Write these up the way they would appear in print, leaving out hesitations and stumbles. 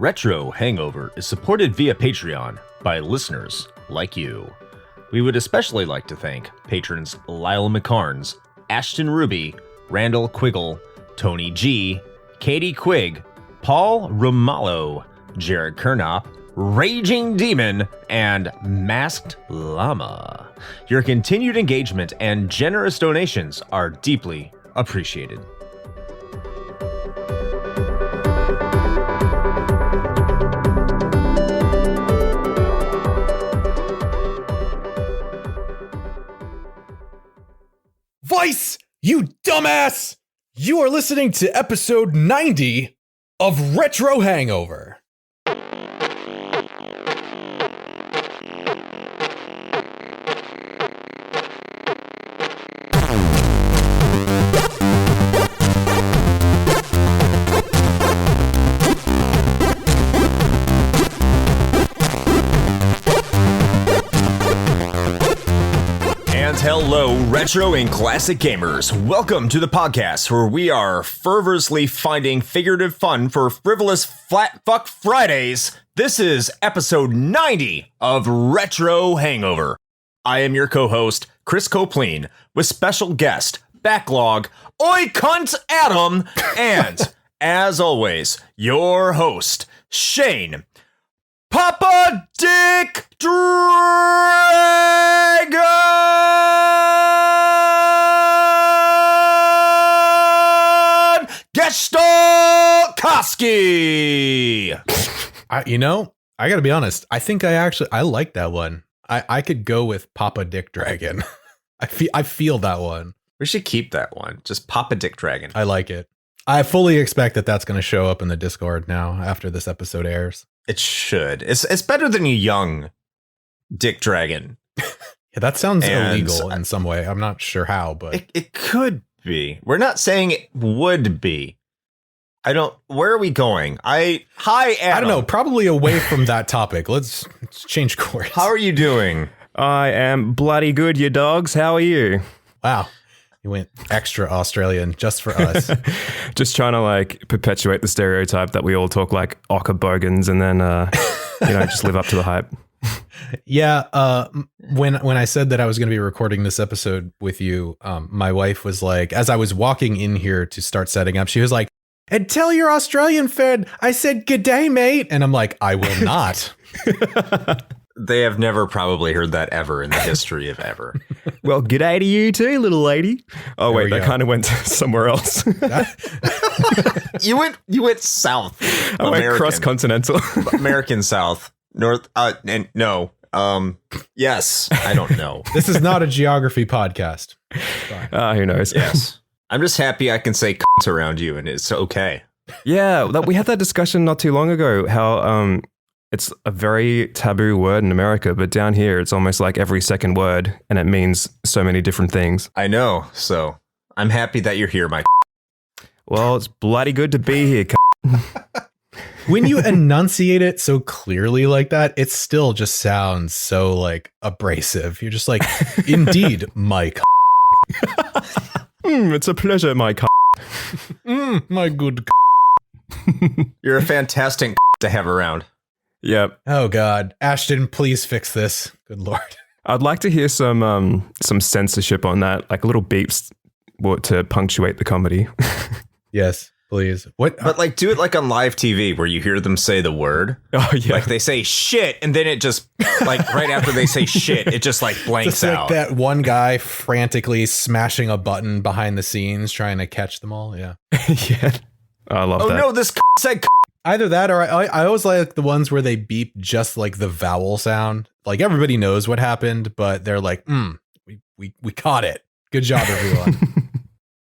Retro Hangover is supported via Patreon by listeners like you. We would especially like to thank patrons Lyle McCarnes, Ashton Ruby, Randall Quiggle, Tony G, Katie Quigg, Paul Romalo, Jared Kernop, Raging Demon, and Masked Llama. Your continued engagement and generous donations are deeply appreciated. Vice, you dumbass! You are listening to episode 90 of Retro Hangover. Hello, retro and classic gamers. Welcome to the podcast where we are fervorously finding figurative fun for frivolous flat fuck Fridays. This is episode 90 of Retro Hangover. I am your co-host, Chris Copleen, with special guest, Backlog, Oi Cunt Adam, and, as always, your host, Shane Papa Dick Dragon Gestalkoski. I gotta be honest. I think I like that one. I could go with Papa Dick Dragon. I feel that one. We should keep that one. Just Papa Dick Dragon. I like it. I fully expect that that's going to show up in the Discord now after this episode airs. It should. It's better than a young Dick Dragon. Yeah, that sounds illegal in some way. I'm not sure how, but it could be. We're not saying it would be. Where are we going? Hi, Adam. I don't know. Probably away from that topic. Let's change course. How are you doing? I am bloody good, you dogs. How are you? Wow. You went extra Australian just for us. Just trying to perpetuate the stereotype that we all talk like Ocker Bogans and then, just live up to the hype. Yeah. When I said that I was going to be recording this episode with you, my wife was like, as I was walking in here to start setting up, she was like, and tell your Australian friend I said g'day, mate. And I'm like, I will not. They have never probably heard that ever in the history of ever. Well, g'day to you too, little lady. Oh, wait, that kind of went somewhere else. You went south. I went cross-continental. American South. North. And no. Yes. I don't know. This is not a geography podcast. Who knows? Yes. I'm just happy I can say c*** around you and it's okay. Yeah, we had that discussion not too long ago, how it's a very taboo word in America, but down here it's almost like every second word and it means so many different things. I know, so I'm happy that you're here, Mike. Well, it's bloody good to be here. When you enunciate it so clearly like that, it still just sounds so abrasive. You're just like, indeed, Mike. It's a pleasure, Mike. My good. You're a fantastic to have around. Yep. Oh God, Ashton, please fix this. Good Lord. I'd like to hear some censorship on that, like little beeps to punctuate the comedy. Yes, please. What? But do it on live TV where you hear them say the word. Oh yeah. They say shit, and then it just right after they say shit, it just blanks just out. That one guy frantically smashing a button behind the scenes trying to catch them all. Yeah. Yeah. I love that. Oh no, this said. Either that or I always like the ones where they beep just like the vowel sound. Like everybody knows what happened, but they're like, we caught it. Good job, everyone.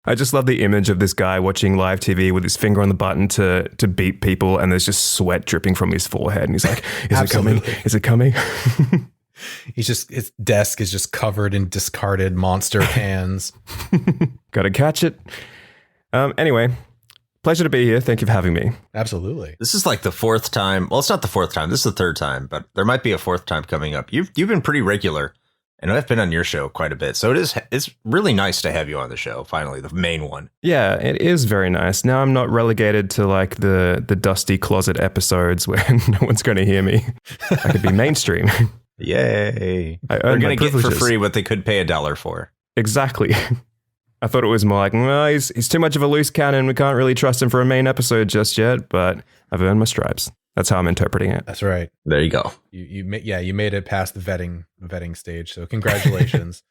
I just love the image of this guy watching live TV with his finger on the button to beep people, and there's just sweat dripping from his forehead, and he's like, "Is it coming? Is it coming?" His desk is just covered in discarded monster cans. Gotta catch it. Anyway. Pleasure to be here. Thank you for having me. Absolutely. This is the fourth time. Well, it's not the fourth time. This is the third time, but there might be a fourth time coming up. You've been pretty regular And I've been on your show quite a bit, so it's really nice to have you on the show, finally, the main one. Yeah, it is very nice. Now I'm not relegated to like the dusty closet episodes where no one's going to hear me. I could be mainstream. Yay. They're going to get for free what they could pay $1 for. Exactly. I thought it was more like, well, he's too much of a loose cannon. We can't really trust him for a main episode just yet, but I've earned my stripes. That's how I'm interpreting it. That's right. There you go. You made it past the vetting stage. So congratulations.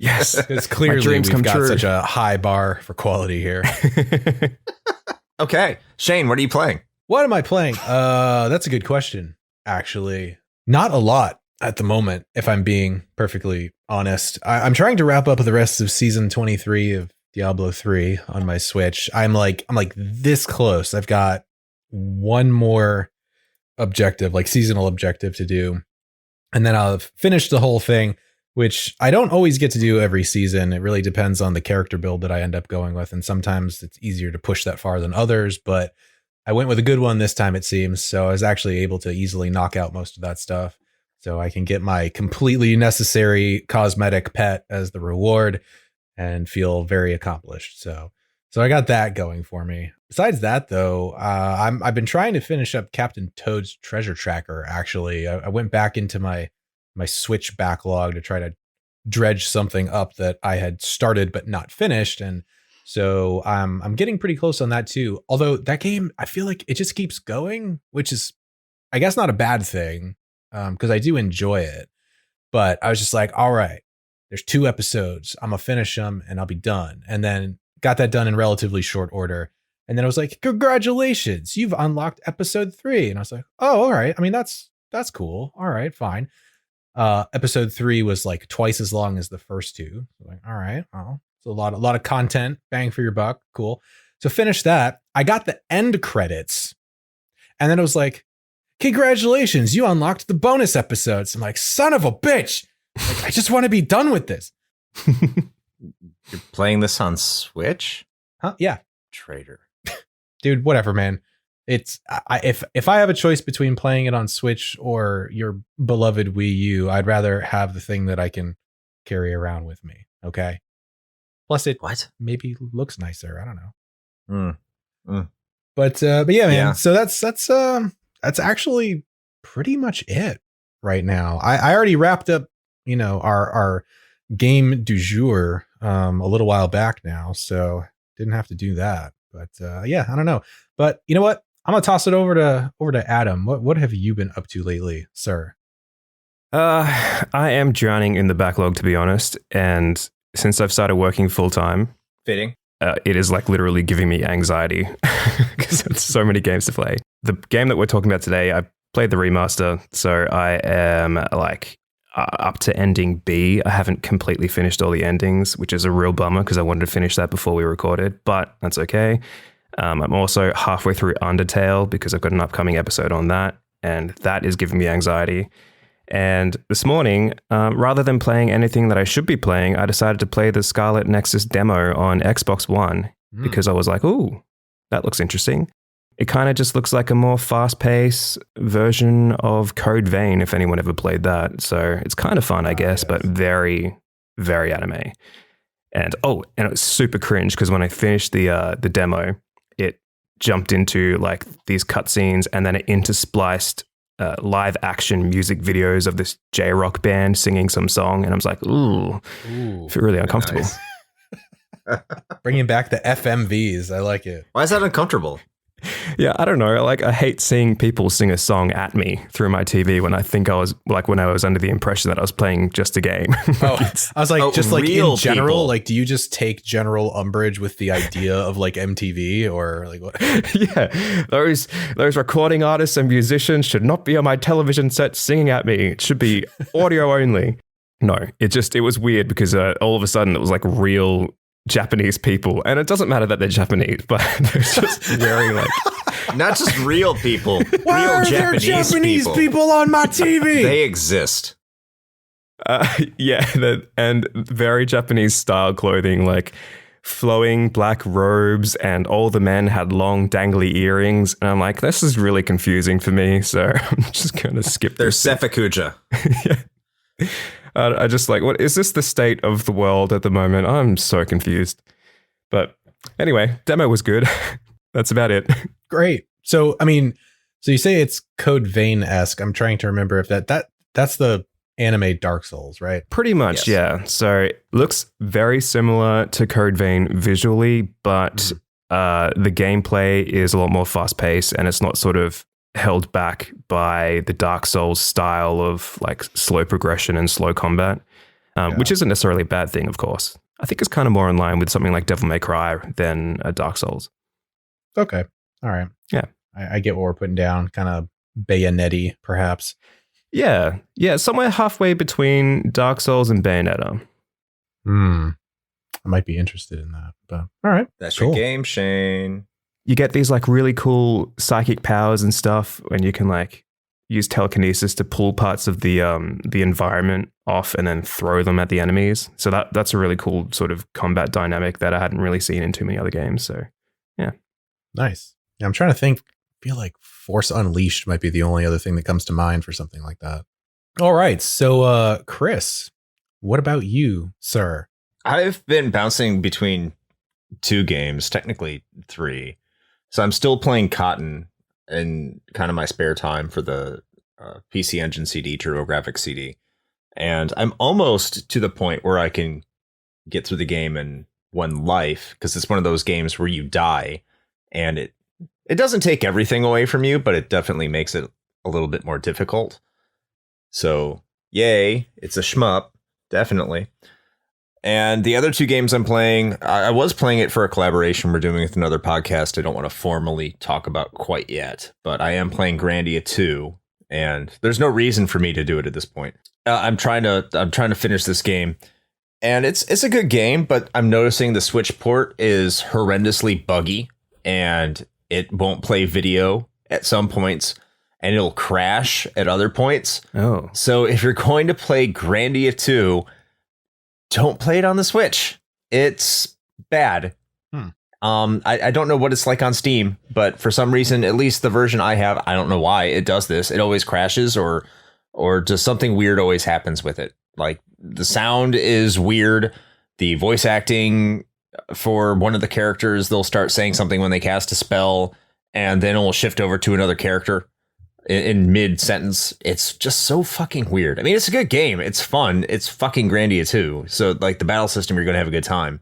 Yes. It's clearly we've got such a high bar for quality here. Okay. Shane, what are you playing? What am I playing? That's a good question, actually. Not a lot at the moment, if I'm being perfectly honest. I'm trying to wrap up the rest of season 23 of Diablo 3 on my Switch. I'm like this close. I've got one more objective, like seasonal objective to do, and then I'll have finished the whole thing, which I don't always get to do every season. It really depends on the character build that I end up going with, and sometimes it's easier to push that far than others, but I went with a good one this time, it seems, so I was actually able to easily knock out most of that stuff, so I can get my completely necessary cosmetic pet as the reward and feel very accomplished. So I got that going for me. Besides that, though, I've been trying to finish up Captain Toad's Treasure Tracker. Actually, I went back into my Switch backlog to try to dredge something up that I had started but not finished, and so I'm getting pretty close on that too. Although that game, I feel like it just keeps going, which is, I guess, not a bad thing because I do enjoy it. But I was just like, all right, there's 2 episodes. I'm gonna finish them and I'll be done. And then got that done in relatively short order. And then I was like, congratulations, you've unlocked episode 3. And I was like, oh, all right. I mean, that's cool. All right, fine. Episode 3 was like twice as long as the first 2. So like, all right, well, it's a lot of content, bang for your buck. Cool. So finish that. I got the end credits. And then it was like, congratulations, you unlocked the bonus episodes. I'm like, son of a bitch. Like, I just want to be done with this. You're playing this on Switch? Huh? Yeah. Traitor. Dude, whatever, man. It's if I have a choice between playing it on Switch or your beloved Wii U, I'd rather have the thing that I can carry around with me. Okay. Plus, it maybe looks nicer. I don't know. But yeah, man. Yeah. So that's actually pretty much it right now. I already wrapped up, our game du jour a little while back now, so didn't have to do that. But yeah, I don't know. But you know what? I'm gonna toss it over to Adam. What have you been up to lately, sir? I am drowning in the backlog, to be honest. And since I've started working full time, fitting, it is like literally giving me anxiety because there's so many games to play. The game that we're talking about today, I played the remaster, so I am like up to ending B. I haven't completely finished all the endings, which is a real bummer because I wanted to finish that before we recorded, but that's okay. I'm also halfway through Undertale because I've got an upcoming episode on that, and that is giving me anxiety. And this morning, rather than playing anything that I should be playing, I decided to play the Scarlet Nexus demo on Xbox One because I was like, ooh, that looks interesting. It kind of just looks like a more fast-paced version of Code Vein, if anyone ever played that. So it's kind of fun, I guess, but very, very anime. And it was super cringe because when I finished the demo, it jumped into like these cutscenes and then it interspliced live action music videos of this J-rock band singing some song. And I was like, ooh. I feel really uncomfortable. Nice. Bringing back the FMVs. I like it. Why is that uncomfortable? Yeah, I don't know. Like, I hate seeing people sing a song at me through my TV when I was under the impression that I was playing just a game. I was like, just like in general, people. Like, do you just take general umbrage with the idea of like MTV or like what? Yeah, those recording artists and musicians should not be on my television set singing at me. It should be audio only. No, it was weird because all of a sudden it was like real Japanese people, and it doesn't matter that they're Japanese, but they're just wearing like not just real people. Why real are there Japanese people on my TV? They exist. And very Japanese style clothing, like flowing black robes, and all the men had long dangly earrings. And I'm like, this is really confusing for me, so I'm just gonna skip. They're Sefikuja. Yeah. I just like, what is this the state of the world at the moment? I'm so confused. But anyway, demo was good. That's about it. Great. So, I mean, so you say it's Code Vein-esque. I'm trying to remember if that's the anime Dark Souls, right? Pretty much, Yes. yeah. So it looks very similar to Code Vein visually, but the gameplay is a lot more fast paced and it's not sort of held back by the Dark Souls style of like slow progression and slow combat, which isn't necessarily a bad thing, of course. I think it's kind of more in line with something like Devil May Cry than a Dark Souls. Okay. All right. Yeah. I get what we're putting down. Kind of Bayonetta, perhaps. Yeah. Yeah. Somewhere halfway between Dark Souls and Bayonetta. I might be interested in that, but all right. That's cool. your game, Shane. You get these like really cool psychic powers and stuff when you can like use telekinesis to pull parts of the environment off and then throw them at the enemies. So that's a really cool sort of combat dynamic that I hadn't really seen in too many other games. So yeah. Nice. Yeah, I'm trying to think. I feel like Force Unleashed might be the only other thing that comes to mind for something like that. All right. So, Chris, what about you, sir? I've been bouncing between 2 games, technically 3. So I'm still playing Cotton in kind of my spare time for the PC Engine CD, TurboGrafx CD. And I'm almost to the point where I can get through the game in one life, because it's one of those games where you die and it doesn't take everything away from you, but it definitely makes it a little bit more difficult. So, yay, it's a shmup, definitely. And the other 2 games I'm playing, I was playing it for a collaboration we're doing with another podcast I don't want to formally talk about quite yet, but I am playing Grandia 2, and there's no reason for me to do it at this point. I'm trying to finish this game, and it's a good game, but I'm noticing the Switch port is horrendously buggy, and it won't play video at some points, and it'll crash at other points. Oh. So if you're going to play Grandia 2, don't play it on the Switch. It's bad. I don't know what it's like on Steam, but for some reason, at least the version I have, I don't know why it does this. It always crashes or just something weird always happens with it. Like the sound is weird. The voice acting for one of the characters, they'll start saying something when they cast a spell, and then it will shift over to another character in mid-sentence. It's just so fucking weird. I mean, it's a good game. It's fun. It's fucking Grandia 2. So, like, the battle system, you're going to have a good time.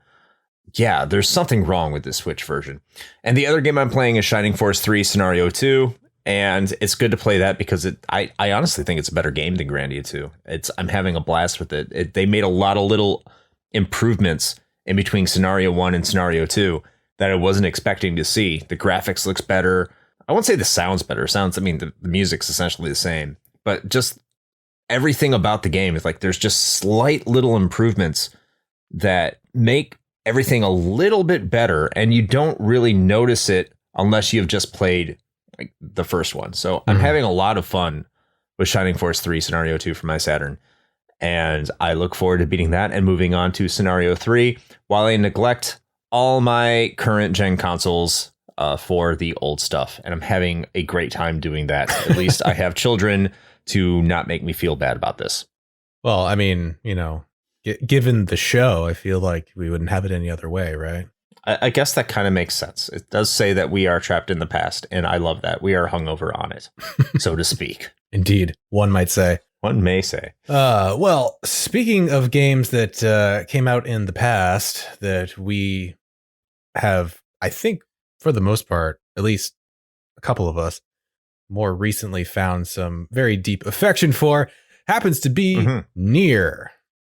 Yeah, there's something wrong with this Switch version. And the other game I'm playing is Shining Force 3 Scenario 2. And it's good to play that because I honestly think it's a better game than Grandia 2. I'm having a blast with it. They made a lot of little improvements in between Scenario 1 and Scenario 2 that I wasn't expecting to see. The graphics looks better. I won't say the sound's better. The music's essentially the same. But just everything about the game is like there's just slight little improvements that make everything a little bit better, and you don't really notice it unless you've just played like the first one. So I'm having a lot of fun with Shining Force 3 Scenario 2 for my Saturn. And I look forward to beating that and moving on to Scenario 3 while I neglect all my current gen consoles for the old stuff. And I'm having a great time doing that. At least I have children to not make me feel bad about this. Well, I mean, given the show, I feel like we wouldn't have it any other way, right? I guess that kind of makes sense. It does say that we are trapped in the past, and I love that. We are hungover on it, so to speak. Indeed, one might say. One may say. Well, speaking of games that came out in the past that we have, I think, for the most part, at least a couple of us, more recently found some very deep affection for, happens to be NieR,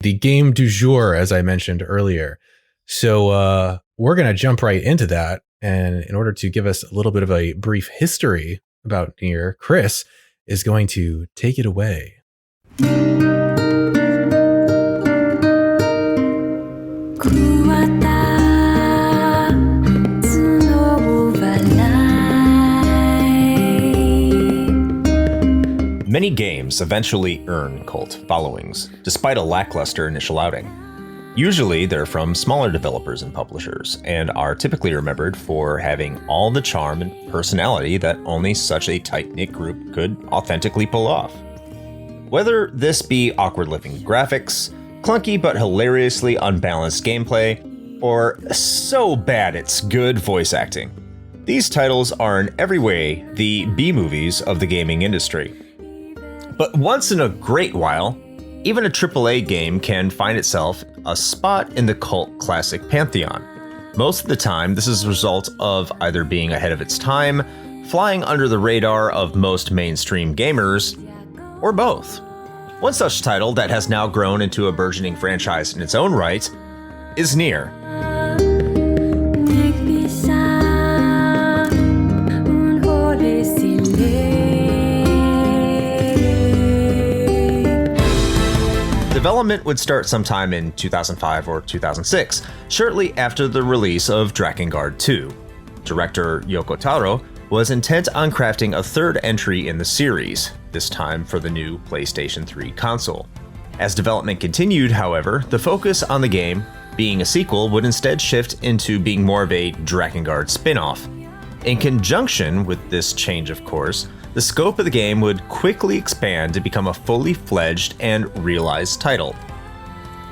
the game du jour, as I mentioned earlier. So we're going to jump right into that. And in order to give us a little bit of a brief history about NieR, Chris is going to take it away. Many games eventually earn cult followings, despite a lackluster initial outing. Usually, they're from smaller developers and publishers, and are typically remembered for having all the charm and personality that only such a tight-knit group could authentically pull off. Whether this be awkward-looking graphics, clunky but hilariously unbalanced gameplay, or so bad it's good voice acting. These titles are in every way the B-movies of the gaming industry. But once in a great while, even a AAA game can find itself a spot in the cult classic pantheon. Most of the time, this is a result of either being ahead of its time, flying under the radar of most mainstream gamers, or both. One such title that has now grown into a burgeoning franchise in its own right is NieR. Development would start sometime in 2005 or 2006, shortly after the release of Drakengard 2. Director Yoko Taro was intent on crafting a third entry in the series, this time for the new PlayStation 3 console. As development continued, however, the focus on the game, being a sequel, would instead shift into being more of a Drakengard spin-off. In conjunction with this change of course, the scope of the game would quickly expand to become a fully fledged and realized title.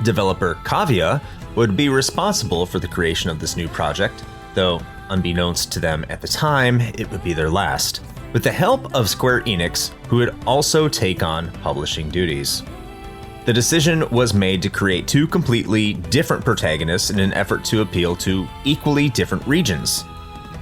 Developer Kavia would be responsible for the creation of this new project, though unbeknownst to them at the time, it would be their last, with the help of Square Enix, who would also take on publishing duties. The decision was made to create two completely different protagonists in an effort to appeal to equally different regions.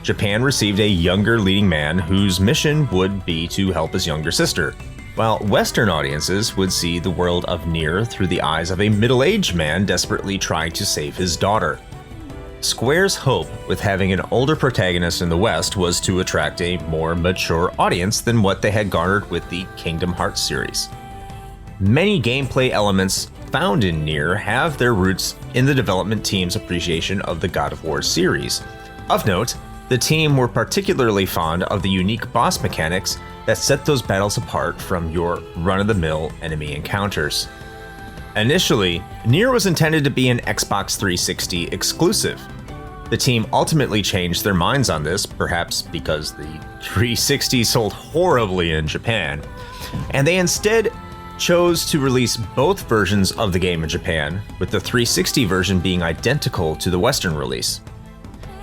Japan received a younger leading man whose mission would be to help his younger sister, while Western audiences would see the world of NieR through the eyes of a middle-aged man desperately trying to save his daughter. Square's hope with having an older protagonist in the West was to attract a more mature audience than what they had garnered with the Kingdom Hearts series. Many gameplay elements found in NieR have their roots in the development team's appreciation of the God of War series. Of note, the team were particularly fond of the unique boss mechanics that set those battles apart from your run-of-the-mill enemy encounters. Initially, NieR was intended to be an Xbox 360 exclusive. The team ultimately changed their minds on this, perhaps because the 360 sold horribly in Japan, and they instead chose to release both versions of the game in Japan, with the 360 version being identical to the Western release.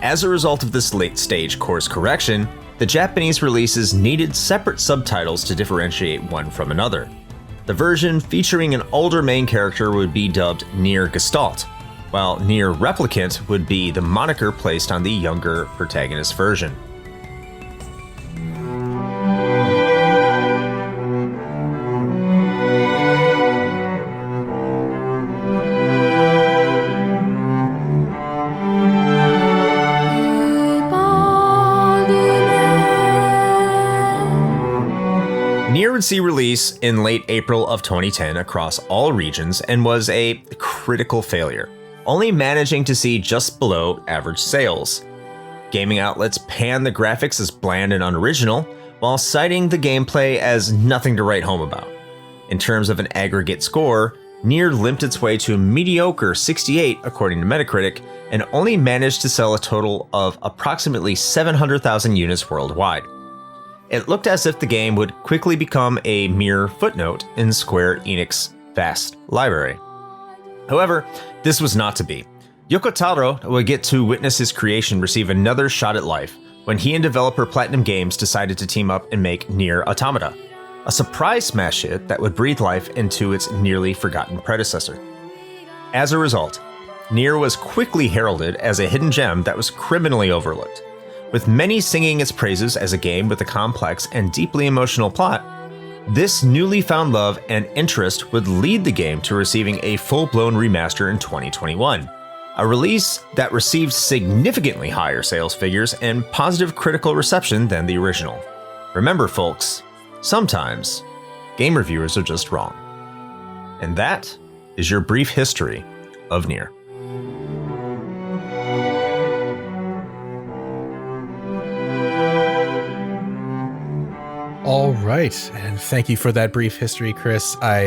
As a result of this late-stage course correction, the Japanese releases needed separate subtitles to differentiate one from another. The version featuring an older main character would be dubbed NieR Gestalt, while NieR Replicant would be the moniker placed on the younger protagonist version. NieR would see release in late April of 2010 across all regions and was a critical failure, only managing to see just below average sales. Gaming outlets panned the graphics as bland and unoriginal, while citing the gameplay as nothing to write home about. In terms of an aggregate score, NieR limped its way to a mediocre 68 according to Metacritic, and only managed to sell a total of approximately 700,000 units worldwide. It looked as if the game would quickly become a mere footnote in Square Enix's vast library. However, this was not to be. Yoko Taro would get to witness his creation receive another shot at life when he and developer Platinum Games decided to team up and make NieR Automata, a surprise smash hit that would breathe life into its nearly forgotten predecessor. As a result, NieR was quickly heralded as a hidden gem that was criminally overlooked. With many singing its praises as a game with a complex and deeply emotional plot, this newly found love and interest would lead the game to receiving a full-blown remaster in 2021, a release that received significantly higher sales figures and positive critical reception than the original. Remember, folks, sometimes game reviewers are just wrong. And that is your brief history of NieR. All right, and thank you for that brief history, Chris. I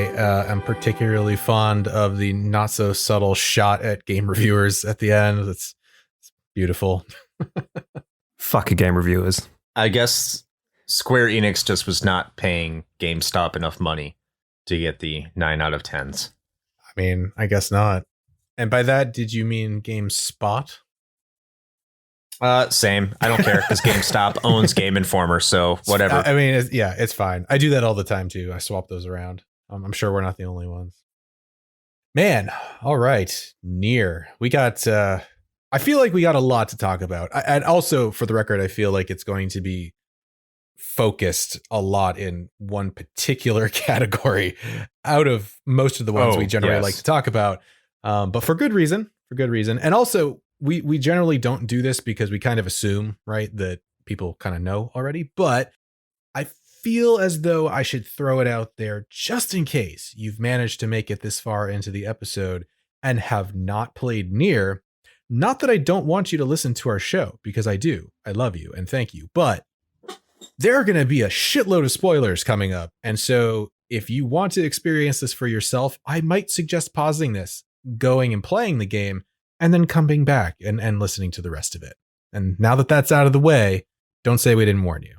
am particularly fond of the not so subtle shot at game reviewers at the end. It's beautiful. Fuck game reviewers. I guess Square Enix just was not paying GameStop enough money to get the 9 out of 10s. I mean, I guess not. And by that, did you mean GameSpot? Same. I don't care because GameStop owns Game Informer, so whatever. I mean, it's fine. I do that all the time too. I swap those around. I'm sure we're not the only ones. Man, all right. NieR. We got, I feel like we got a lot to talk about. And also, for the record, I feel like it's going to be focused a lot in one particular category out of most of the ones we generally like to talk about. But for good reason. And also, we generally don't do this because we kind of assume, right, that people kind of know already. But I feel as though I should throw it out there just in case you've managed to make it this far into the episode and have not played NieR. Not that I don't want you to listen to our show, because I do. I love you and thank you. But there are going to be a shitload of spoilers coming up. And so if you want to experience this for yourself, I might suggest pausing this, going and playing the game, and then coming back and listening to the rest of it. And now that that's out of the way, don't say we didn't warn you.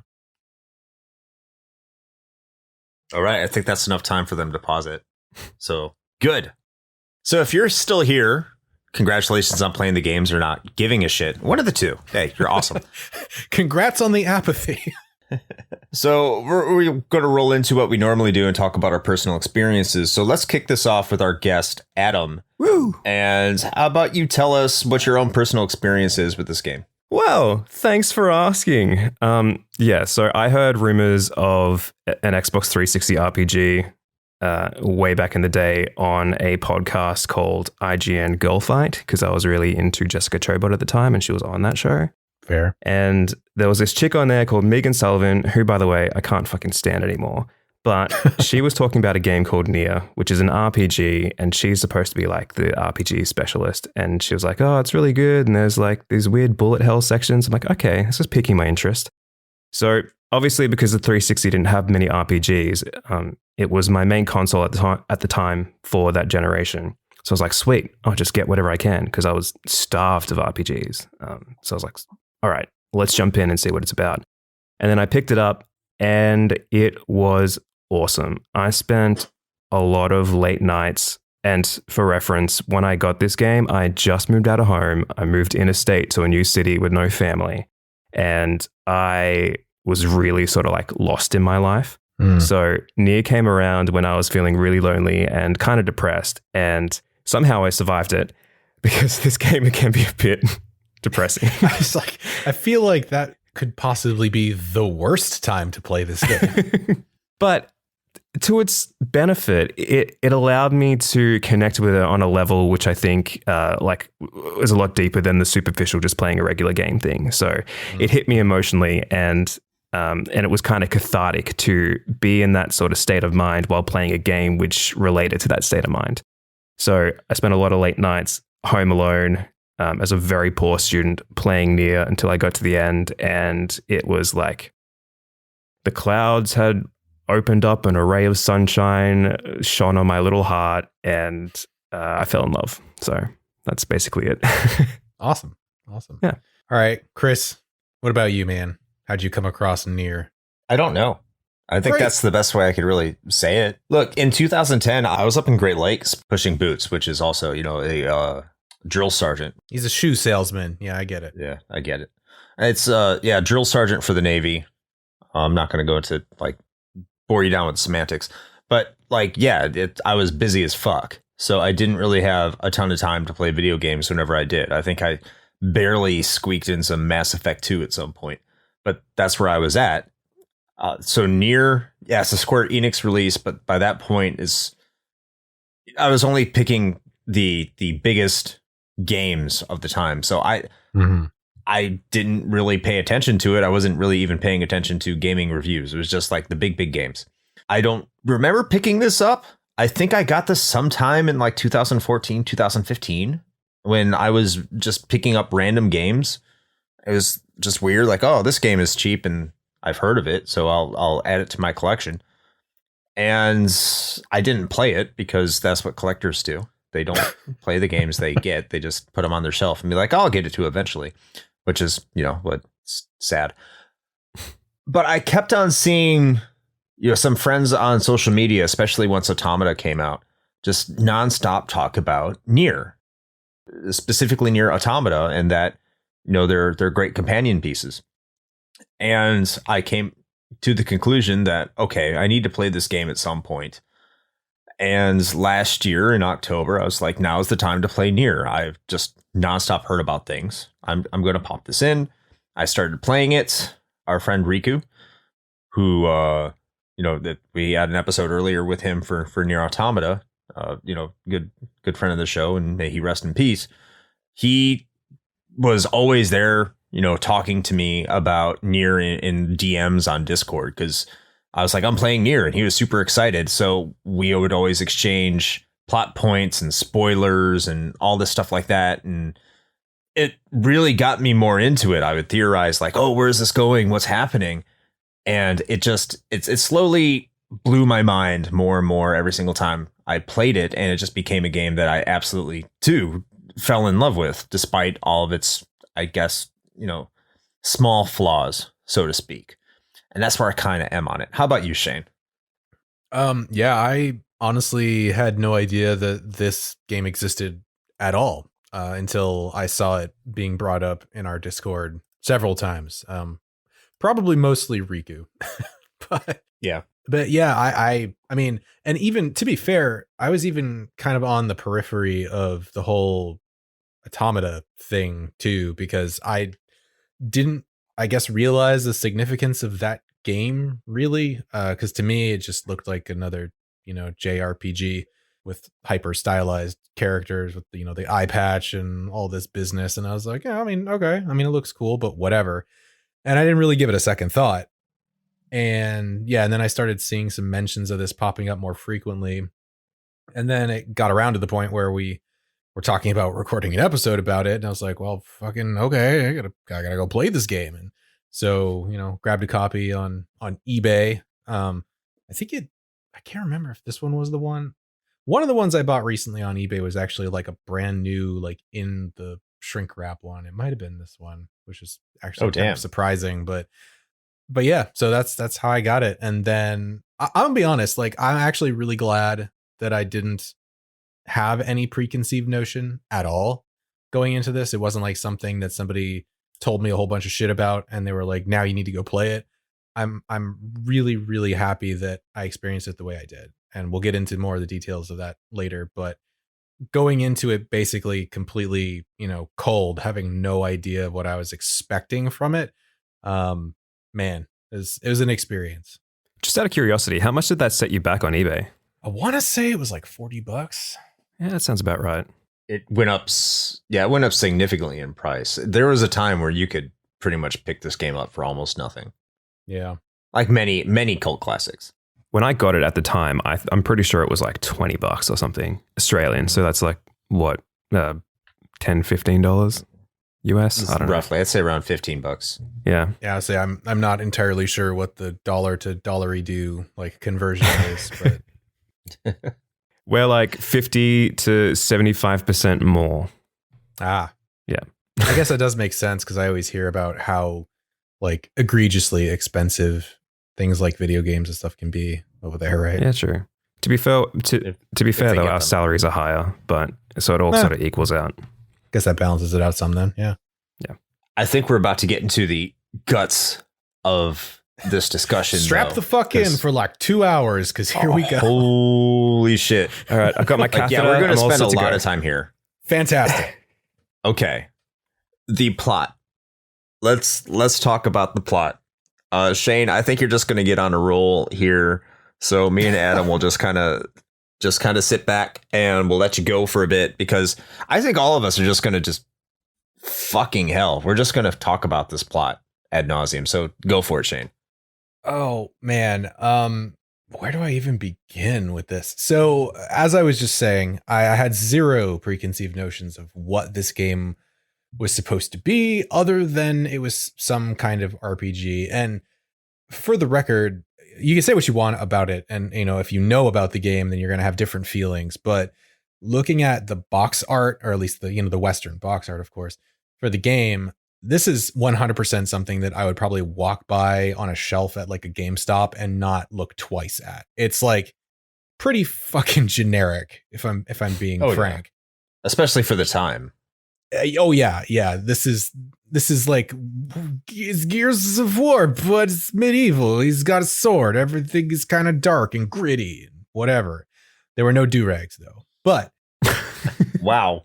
All right. I think that's enough time for them to pause it. So good. So if you're still here, congratulations on playing the games or not giving a shit. One of the two. Hey, you're awesome. Congrats on the apathy. So we're going to roll into what we normally do and talk about our personal experiences. So let's kick this off with our guest, Adam. Woo! And how about you tell us what your own personal experience is with this game? Well, thanks for asking. So I heard rumors of an Xbox 360 RPG way back in the day on a podcast called IGN Girl Fight, because I was really into Jessica Chobot at the time and she was on that show. Fair. And there was this chick on there called Megan Sullivan, who, by the way, I can't fucking stand anymore. But she was talking about a game called NieR, which is an RPG, and she's supposed to be like the RPG specialist. And she was like, oh, it's really good. And there's like these weird bullet hell sections. I'm like, okay, this is piquing my interest. So obviously, because the 360 didn't have many RPGs, it was my main console at the time for that generation. So I was like, sweet, I'll just get whatever I can, because I was starved of RPGs. So I was like, all right, let's jump in and see what it's about. And then I picked it up and it was awesome. I spent a lot of late nights. And for reference, when I got this game, I just moved out of home. I moved interstate to a new city with no family. And I was really sort of like lost in my life. So NieR came around when I was feeling really lonely and kind of depressed. And somehow I survived it, because this game can be a bit depressing. I feel like that could possibly be the worst time to play this game. But to its benefit, it allowed me to connect with it on a level which I think is a lot deeper than the superficial just playing a regular game thing. So it hit me emotionally, and it was kind of cathartic to be in that sort of state of mind while playing a game which related to that state of mind. So I spent a lot of late nights home alone as a very poor student playing NieR until I got to the end, and it was like the clouds had opened up and a ray of sunshine shone on my little heart, and I fell in love. So that's basically it. Awesome. Yeah. All right, Chris, what about you, man? How'd you come across NieR? I don't know. I think that's the best way I could really say it. Look, in 2010, I was up in Great Lakes pushing boots, which is also, a drill sergeant. He's a shoe salesman. Yeah, I get it. Yeah, I get it. It's drill sergeant for the Navy. I'm not going to go into bore you down with semantics, but I was busy as fuck. So I didn't really have a ton of time to play video games whenever I did. I think I barely squeaked in some Mass Effect 2 at some point, but that's where I was at. So NieR, it's a Square Enix release, but by that point I was only picking the biggest games of the time. So I didn't really pay attention to it. I wasn't really even paying attention to gaming reviews. It was just like the big games. I don't remember picking this up. I think I got this sometime in 2014, 2015, when I was just picking up random games. It was just weird. This game is cheap and I've heard of it, so I'll add it to my collection. And I didn't play it because that's what collectors do. They don't play the games they get. They just put them on their shelf and be like, I'll get it to eventually, which is, what's sad. But I kept on seeing some friends on social media, especially once Automata came out, just nonstop talk about NieR, specifically NieR Automata, and that, they're great companion pieces. And I came to the conclusion that, okay, I need to play this game at some point. And last year in October, I was like, now's the time to play NieR. I've just nonstop heard about things. I'm going to pop this in. I started playing it. Our friend Riku, who, that we had an episode earlier with him for NieR Automata, good friend of the show, and may he rest in peace. He was always there, talking to me about NieR in DMs on Discord, because I was like, I'm playing NieR, and he was super excited. So we would always exchange plot points and spoilers and all this stuff like that. And it really got me more into it. I would theorize like, oh, where's this going? What's happening? And it slowly blew my mind more and more every single time I played it. And it just became a game that I absolutely too fell in love with, despite all of its, I guess, small flaws, so to speak. And that's where I kind of am on it. How about you, Shane? Yeah, I honestly had no idea that this game existed at all until I saw it being brought up in our Discord several times. Probably mostly Riku. But yeah, I mean, and even to be fair, I was even kind of on the periphery of the whole Automata thing too, because I didn't, I guess, realize the significance of that game really, because to me it just looked like another JRPG with hyper stylized characters with the eye patch and all this business, and I was like, yeah, I mean, okay, I mean, it looks cool, but whatever. And I didn't really give it a second thought. And yeah, and then I started seeing some mentions of this popping up more frequently, and then it got around to the point where we were talking about recording an episode about it, and I was like, well, fucking okay, I gotta go play this game. And so, grabbed a copy on eBay. I can't remember if this one was the one. One of the ones I bought recently on eBay was actually like a brand new, like in the shrink wrap one. It might've been this one, which is actually kind of surprising, but yeah, so that's how I got it. And then I'm gonna be honest, like, I'm actually really glad that I didn't have any preconceived notion at all going into this. It wasn't like something that somebody told me a whole bunch of shit about and they were like, now you need to go play it. I'm really, really happy that I experienced it the way I did. And we'll get into more of the details of that later. But going into it basically completely, cold, having no idea what I was expecting from it. Man, it was an experience. Just out of curiosity, how much did that set you back on eBay? I want to say it was like $40. Yeah, that sounds about right. It went up significantly in price. There was a time where you could pretty much pick this game up for almost nothing. Yeah. Like many cult classics. When I got it at the time, I'm pretty sure it was like $20 or something Australian. So that's like, what, $10, $15 US? I don't know. Roughly, I'd say around $15. Yeah. Yeah, I say I'm not entirely sure what the dollar to dollary do like conversion is, but we're like 50 to 75% more. Ah. Yeah. I guess that does make sense because I always hear about how like egregiously expensive things like video games and stuff can be over there, right? Yeah, true. To be fair, though, our salaries are higher, but so it all sort of equals out. Guess that balances it out some then. Yeah. Yeah. I think we're about to get into the guts of this discussion. Strap the fuck in for like 2 hours because here we go. Holy shit. All right. I've got my catheter. Yeah, we're going to spend a lot of time here. Fantastic. Okay. The plot. Let's talk about the plot. Shane, I think you're just going to get on a roll here. So me and Adam will just kind of sit back and we'll let you go for a bit because I think all of us are just going to just fucking hell. We're just going to talk about this plot ad nauseum. So go for it, Shane. Oh man. Where do I even begin with this? So as I was just saying, I had zero preconceived notions of what this game was supposed to be other than it was some kind of RPG. And for the record, you can say what you want about it. And, if you know about the game, then you're going to have different feelings. But looking at the box art, or at least the Western box art, of course, for the game, this is 100% something that I would probably walk by on a shelf at like a GameStop and not look twice at. It's like pretty fucking generic if I'm being frank. Especially for the time. Oh yeah. This is like it's Gears of War, but it's medieval. He's got a sword. Everything is kind of dark and gritty and whatever. There were no do-rags though. But wow.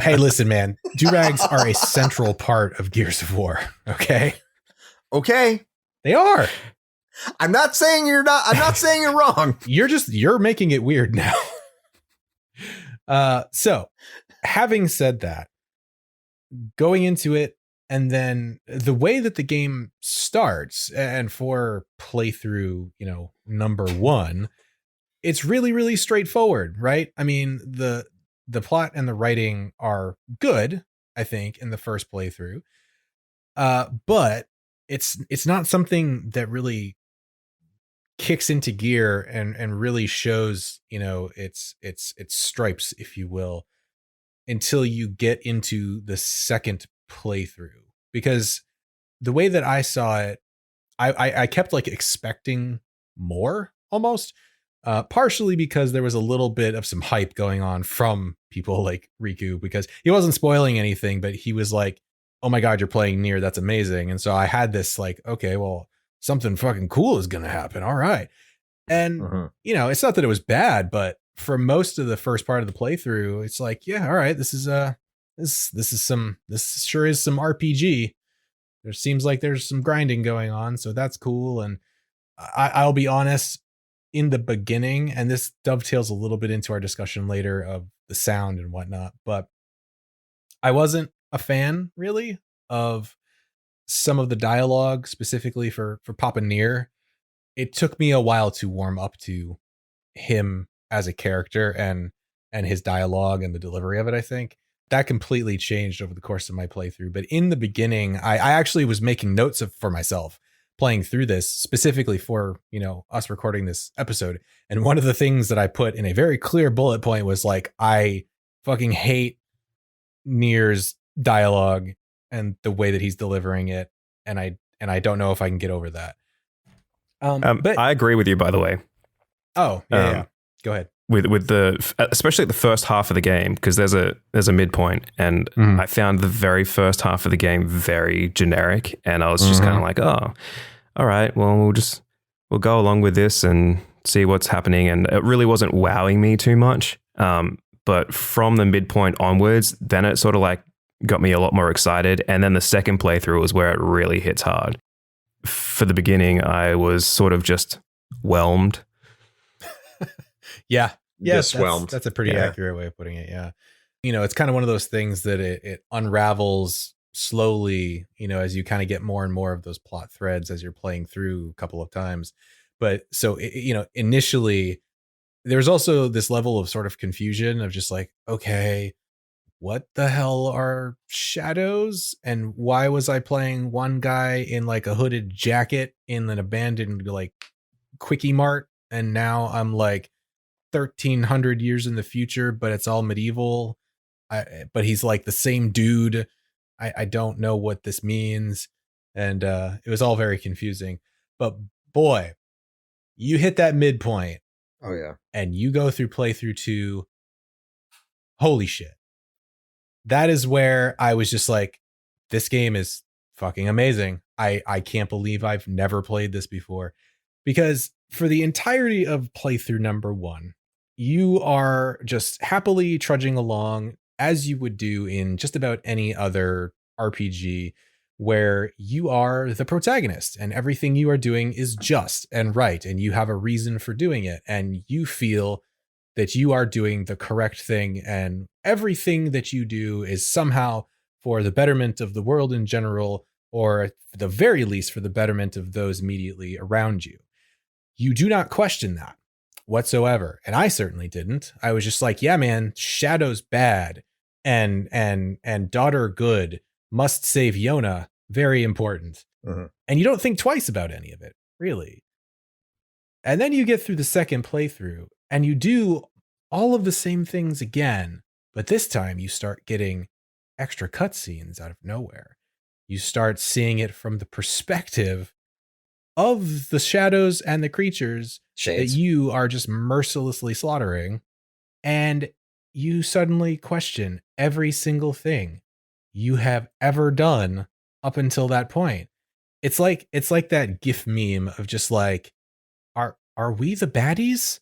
Hey, listen, man. Do-rags are a central part of Gears of War. Okay. They are. I'm not saying you're not. I'm not saying you're wrong. You're making it weird now. So having said that, going into it, and then the way that the game starts, and for playthrough, number 1, it's really, really straightforward, right? I mean, the plot and the writing are good, I think, in the first playthrough. But it's not something that really kicks into gear and really shows, its stripes, if you will, until you get into the second playthrough. Because the way that I saw it, I kept like expecting more almost, partially because there was a little bit of some hype going on from people like Riku, because he wasn't spoiling anything, but he was like, oh my God, you're playing NieR. That's amazing. And so I had this like, okay, well, something fucking cool is going to happen. All right. And, it's not that it was bad, but for most of the first part of the playthrough, it's like, yeah, all right, this sure is some RPG. There seems like there's some grinding going on. So that's cool. And I'll be honest, in the beginning, and this dovetails a little bit into our discussion later of the sound and whatnot, but I wasn't a fan really of some of the dialogue, specifically for Papa NieR. It took me a while to warm up to him as a character and his dialogue and the delivery of it. I think that completely changed over the course of my playthrough. But in the beginning, I actually was making notes for myself playing through this, specifically for, us recording this episode. And one of the things that I put in a very clear bullet point was like, I fucking hate NieR's dialogue and the way that he's delivering it. And I don't know if I can get over that. But I agree with you, by the way. Oh, yeah. Go ahead. With especially the first half of the game, because there's a midpoint, and I found the very first half of the game very generic, and I was just kind of like, oh, all right, well, we'll go along with this and see what's happening, and it really wasn't wowing me too much. But from the midpoint onwards, then it sort of like got me a lot more excited, and then the second playthrough was where it really hits hard. For the beginning, I was sort of just whelmed. Yeah. That's a pretty Yeah. accurate way of putting it. Yeah. It's kind of one of those things that it unravels slowly, as you kind of get more and more of those plot threads as you're playing through a couple of times. But so, initially there's also this level of sort of confusion of just like, okay, what the hell are shadows? And why was I playing one guy in like a hooded jacket in an abandoned like quickie mart? And now I'm like 1,300 years in the future, but it's all medieval. But he's like the same dude. I don't know what this means. And it was all very confusing. But boy, you hit that midpoint. Oh, yeah. And you go through playthrough 2. Holy shit. That is where I was just like, this game is fucking amazing. I can't believe I've never played this before. Because for the entirety of playthrough number 1, you are just happily trudging along as you would do in just about any other RPG, where you are the protagonist and everything you are doing is just and right. And you have a reason for doing it. And you feel that you are doing the correct thing. And everything that you do is somehow for the betterment of the world in general, or at the very least for the betterment of those immediately around you. You do not question that whatsoever. And I certainly didn't. I was just like, yeah, man, Shadow's bad. And daughter good, must save Yona. Very important. And you don't think twice about any of it, really. And then you get through the second playthrough and you do all of the same things again. But this time you start getting extra cutscenes out of nowhere. you start seeing it from the perspective of the shadows and the creatures Shades. that you are just mercilessly slaughtering. And you suddenly question every single thing you have ever done up until that point. It's like that GIF meme of just like, are we the baddies?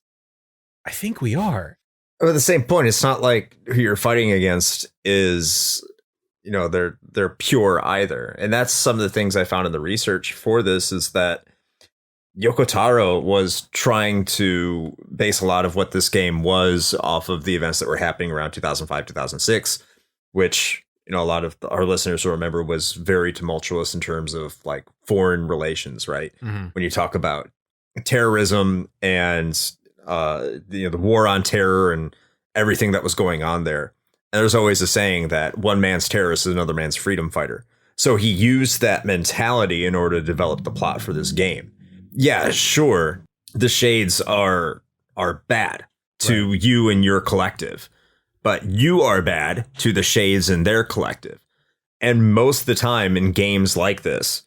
I think we are. But at the same point, it's not like who you're fighting against is, they're pure either. And that's some of the things I found in the research for this is that Yoko Taro was trying to base a lot of what this game was off of the events that were happening around 2005, 2006, which, a lot of our listeners will remember was very tumultuous in terms of like foreign relations, right? Mm-hmm. When you talk about terrorism and the war on terror and everything that was going on there. And there's always a saying that one man's terrorist is another man's freedom fighter. So he used that mentality in order to develop the plot for this game. Yeah, sure, the shades are bad to you and your collective, but you are bad to the shades and their collective. And most of the time in games like this,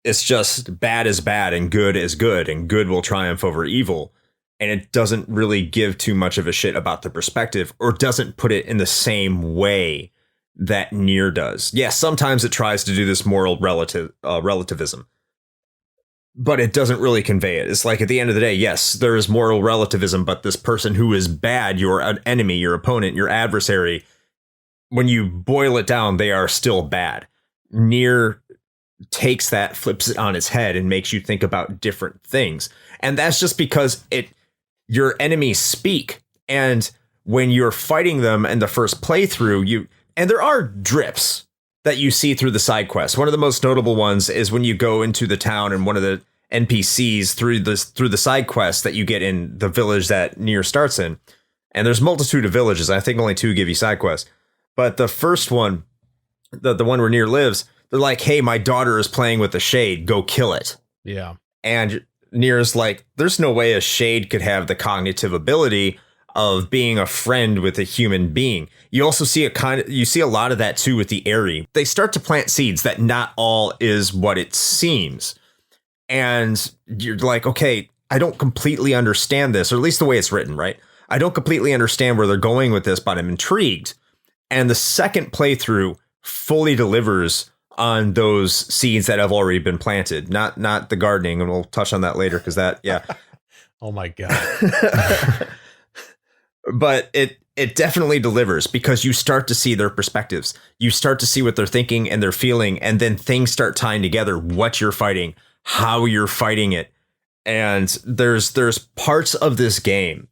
it's just bad is bad and good is good, and good will triumph over evil. And it doesn't really give too much of a shit about the perspective, or doesn't put it in the same way that NieR does. Yeah, sometimes it tries to do this moral relativism, but it doesn't really convey it. It's like at the end of the day, yes, there is moral relativism, but this person who is bad, your enemy, your opponent, your adversary, when you boil it down, they are still bad. NieR takes that, flips it on its head, and makes you think about different things. And that's just because your enemies speak. And when you're fighting them in the first playthrough, and there are drips that you see through the side quests. One of the most notable ones is when you go into the town and one of the NPCs through the side quests that you get in the village that NieR starts in. And there's a multitude of villages. I think only 2 give you side quests. But the first one, the one where NieR lives, they're like, hey, my daughter is playing with a shade. Go kill it. Yeah. And NieR's like, there's no way a shade could have the cognitive ability of being a friend with a human being. You also see a lot of that too with the Aerie. They start to plant seeds that not all is what it seems. And you're like, okay, I don't completely understand this, or at least the way it's written, right? I don't completely understand where they're going with this, but I'm intrigued. And the second playthrough fully delivers on those seeds that have already been planted, not the gardening. And we'll touch on that later because that, yeah. Oh my God. But it definitely delivers because you start to see their perspectives. You start to see what they're thinking and they're feeling. And then things start tying together, what you're fighting, how you're fighting it. And there's parts of this game,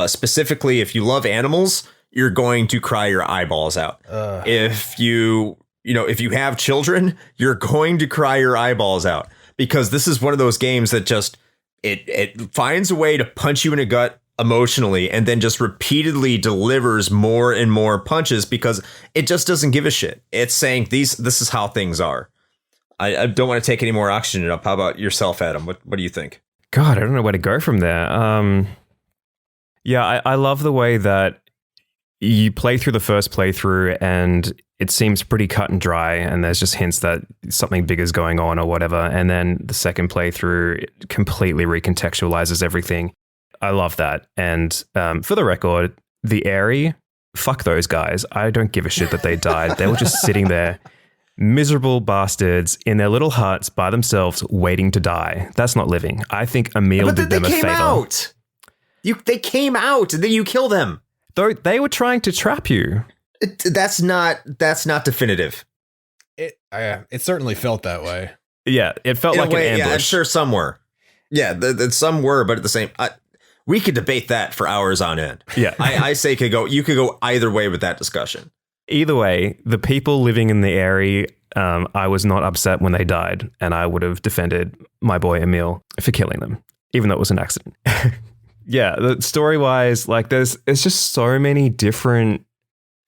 specifically, if you love animals, you're going to cry your eyeballs out. If you have children, you're going to cry your eyeballs out because this is one of those games that just it finds a way to punch you in the gut emotionally and then just repeatedly delivers more and more punches because it just doesn't give a shit. It's saying this is how things are. I don't want to take any more oxygen up. How about yourself, Adam? What do you think? God, I don't know where to go from there. Yeah, I love the way that you play through the first playthrough and it seems pretty cut and dry and there's just hints that something big is going on or whatever. And then the second playthrough it completely recontextualizes everything. I love that. And for the record, the Aerie, fuck those guys. I don't give a shit that they died. They were just sitting there, miserable bastards in their little huts by themselves waiting to die. That's not living. I think Emil did them a favor. They came out and then you kill them. Though they were trying to trap you. That's not definitive. It certainly felt that way. Yeah, it felt like an ambush. Yeah, I'm sure some were. Yeah, some were, but at the same, we could debate that for hours on end. Yeah, I say you could go either way with that discussion. Either way, the people living in the Aerie, I was not upset when they died, and I would have defended my boy Emil for killing them, even though it was an accident. Yeah, the story-wise, like there's just so many different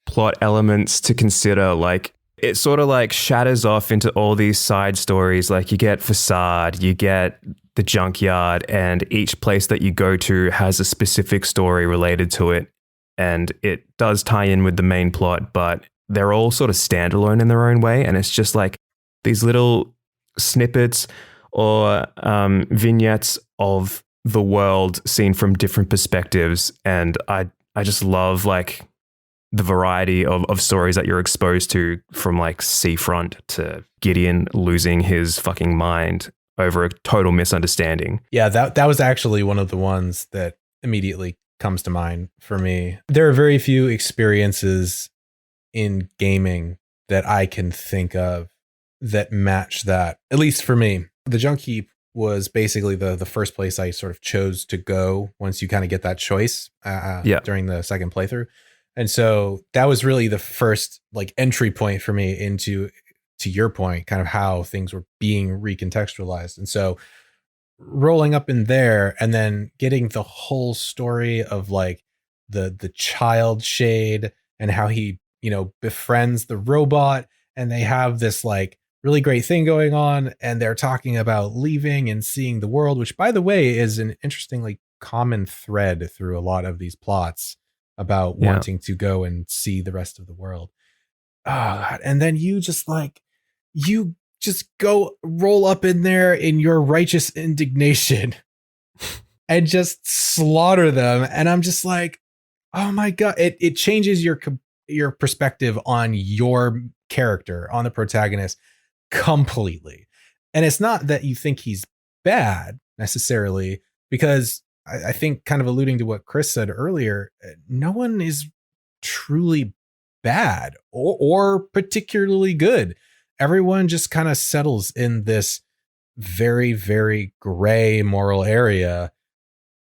plot elements to consider. Like it sort of like shatters off into all these side stories. Like you get Facade, you get the junkyard, and each place that you go to has a specific story related to it. And it does tie in with the main plot, but they're all sort of standalone in their own way. And it's just like these little snippets or vignettes of the world seen from different perspectives. And I just love like the variety of stories that you're exposed to, from like Seafront to Gideon losing his fucking mind over a total misunderstanding. Yeah, that was actually one of the ones that immediately comes to mind for me. There are very few experiences in gaming that I can think of that match that, at least for me. The Junk Heap was basically the first place I sort of chose to go once you kind of get that choice during the second playthrough. And so that was really the first like entry point for me into, to your point, kind of how things were being recontextualized. And so rolling up in there and then getting the whole story of like the child Shade and how he, you know, befriends the robot, and they have this like really great thing going on, and they're talking about leaving and seeing the world, which by the way is an interestingly common thread through a lot of these plots about wanting to go and see the rest of the world. And then you just go roll up in there in your righteous indignation and just slaughter them. And I'm just like, oh my God, it changes your perspective on your character, on the protagonist completely. And it's not that you think he's bad necessarily, because I think, kind of alluding to what Chris said earlier, no one is truly bad or particularly good. Everyone just kind of settles in this very, very gray moral area.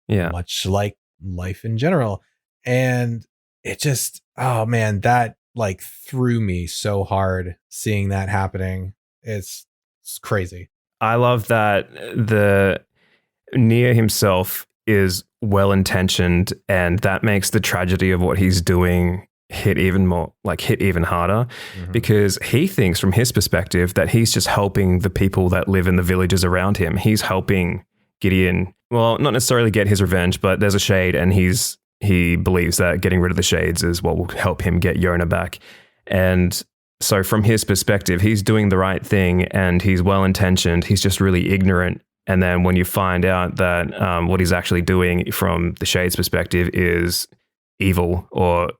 Yeah. Much like life in general. And it just, oh man, that like threw me so hard seeing that happening. It's crazy. I love that the NieR himself is well-intentioned, and that makes the tragedy of what he's doing hit even harder, because he thinks from his perspective that he's just helping the people that live in the villages around him. He's helping Gideon, well, not necessarily get his revenge, but there's a shade, and he believes that getting rid of the shades is what will help him get Yona back. And so from his perspective, he's doing the right thing and he's well-intentioned. He's just really ignorant. And then when you find out that what he's actually doing from the Shade's perspective is evil or,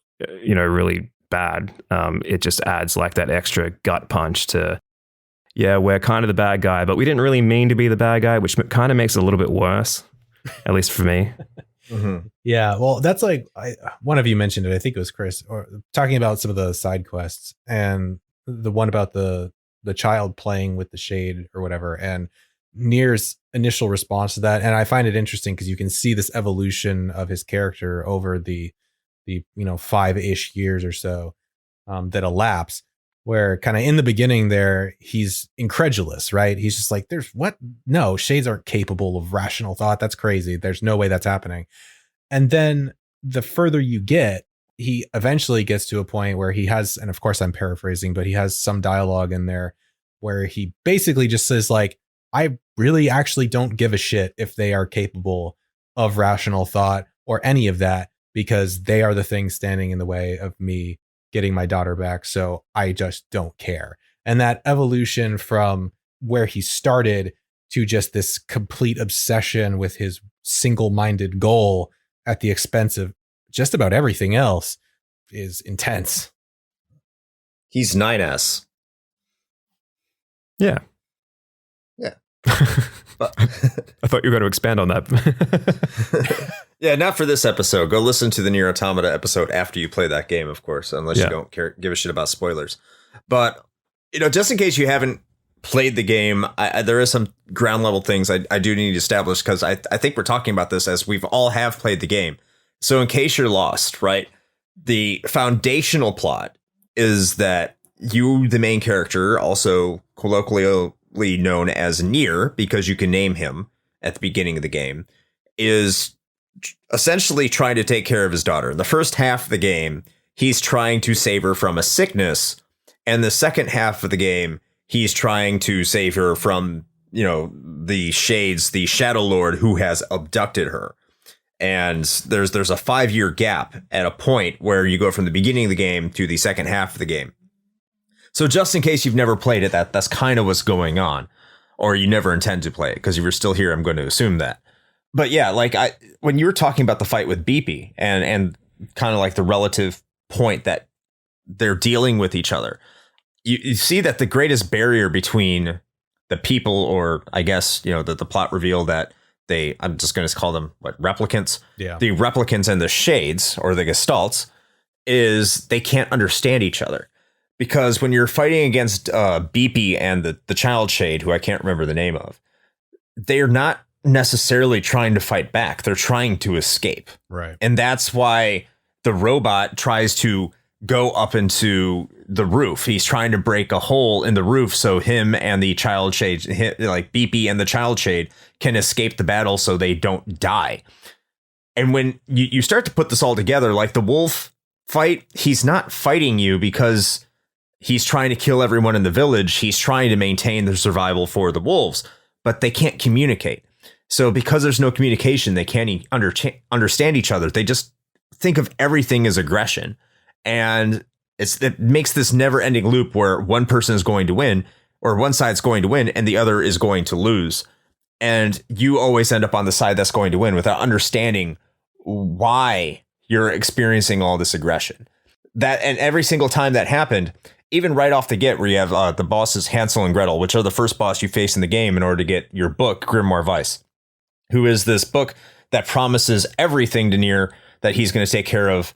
you know, really bad, it just adds like that extra gut punch to, yeah, we're kind of the bad guy, but we didn't really mean to be the bad guy, which kind of makes it a little bit worse, at least for me. Yeah, well, that's like, one of you mentioned it, I think it was Chris, or talking about some of the side quests, and the one about the child playing with the Shade or whatever, and NieR's initial response to that. And I find it interesting because you can see this evolution of his character over the 5-ish years or so that elapse, where kind of in the beginning there, he's incredulous, right? He's just like, there's what? No, Shades aren't capable of rational thought. That's crazy. There's no way that's happening. And then the further you get, he eventually gets to a point where he has, and of course I'm paraphrasing, but he has some dialogue in there where he basically just says like, I really actually don't give a shit if they are capable of rational thought or any of that, because they are the things standing in the way of me getting my daughter back. So I just don't care. And that evolution from where he started to just this complete obsession with his single-minded goal at the expense of just about everything else is intense. He's 9S. Yeah. Yeah. But I thought you were going to expand on that. Yeah, not for this episode. Go listen to the NieR Automata episode after you play that game, of course, unless you don't give a shit about spoilers. But, just in case you haven't played the game, there is some ground level things I do need to establish, because I think we're talking about this as we've all have played the game. So in case you're lost, right, the foundational plot is that you, the main character, also colloquially known as NieR, because you can name him at the beginning of the game, is essentially trying to take care of his daughter. In the first half of the game, he's trying to save her from a sickness, and the second half of the game, he's trying to save her from, the Shades, the Shadow Lord who has abducted her. And there's a 5-year gap at a point where you go from the beginning of the game to the second half of the game. So just in case you've never played it, that's kind of what's going on, or you never intend to play it, because if you're still here, I'm going to assume that. But yeah, like when you were talking about the fight with Beefy and kind of like the relative point that they're dealing with each other, you see that the greatest barrier between the people, or I guess, the plot reveal that I'm just going to call them replicants. Yeah. The replicants and the shades, or the gestalts, is they can't understand each other. Because when you're fighting against Beepy and the child shade, who I can't remember the name of, they're not necessarily trying to fight back. They're trying to escape. Right. And that's why the robot tries to go up into the roof. He's trying to break a hole in the roof so him and the child shade, like Beepy and the child shade, can escape the battle so they don't die. And when you start to put this all together, like the wolf fight, he's not fighting you because he's trying to kill everyone in the village. He's trying to maintain the survival for the wolves, but they can't communicate. So because there's no communication, they can't understand each other. They just think of everything as aggression. And it makes this never ending loop where one person is going to win, or one side's going to win and the other is going to lose. And you always end up on the side that's going to win without understanding why you're experiencing all this aggression. And every single time that happened, even right off the get, where you have the bosses Hansel and Gretel, which are the first boss you face in the game in order to get your book, Grimoire Weiss, who is this book that promises everything to NieR, that he's going to take care of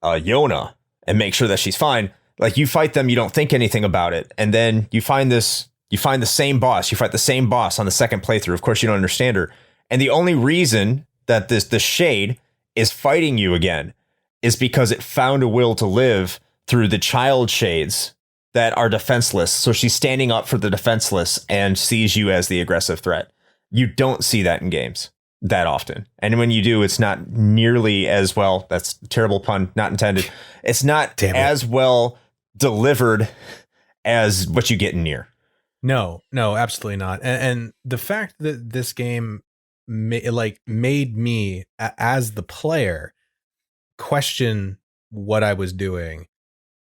Yona and make sure that she's fine. Like, you fight them, you don't think anything about it. And then you find the same boss. You fight the same boss on the second playthrough. Of course, you don't understand her. And the only reason that the shade is fighting you again is because it found a will to live through the child shades that are defenseless. So she's standing up for the defenseless and sees you as the aggressive threat. You don't see that in games that often. And when you do, it's not nearly as well. That's a terrible pun, not intended. It's not as well delivered as what you get in NieR. No, absolutely not. And the fact that this game made me, as the player, question what I was doing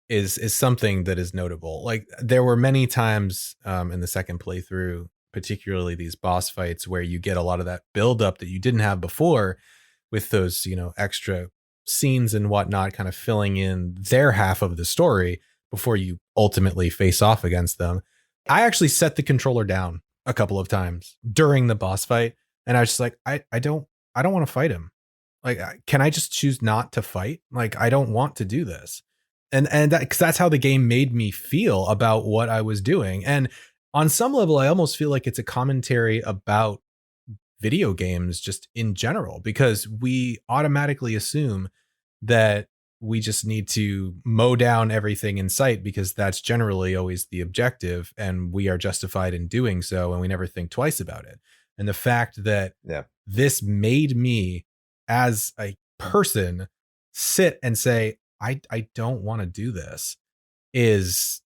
is something that is notable. Like, there were many times in the second playthrough, particularly these boss fights, where you get a lot of that buildup that you didn't have before, with those, extra scenes and whatnot, kind of filling in their half of the story before you ultimately face off against them. I actually set the controller down a couple of times during the boss fight, and I was just like, I don't want to fight him. Like, can I just choose not to fight? Like, I don't want to do this. And that, 'cause that's how the game made me feel about what I was doing. And on some level, I almost feel like it's a commentary about video games just in general, because we automatically assume that we just need to mow down everything in sight, because that's generally always the objective, and we are justified in doing so, and we never think twice about it. And the fact that this made me, as a person, sit and say, I don't want to do this, is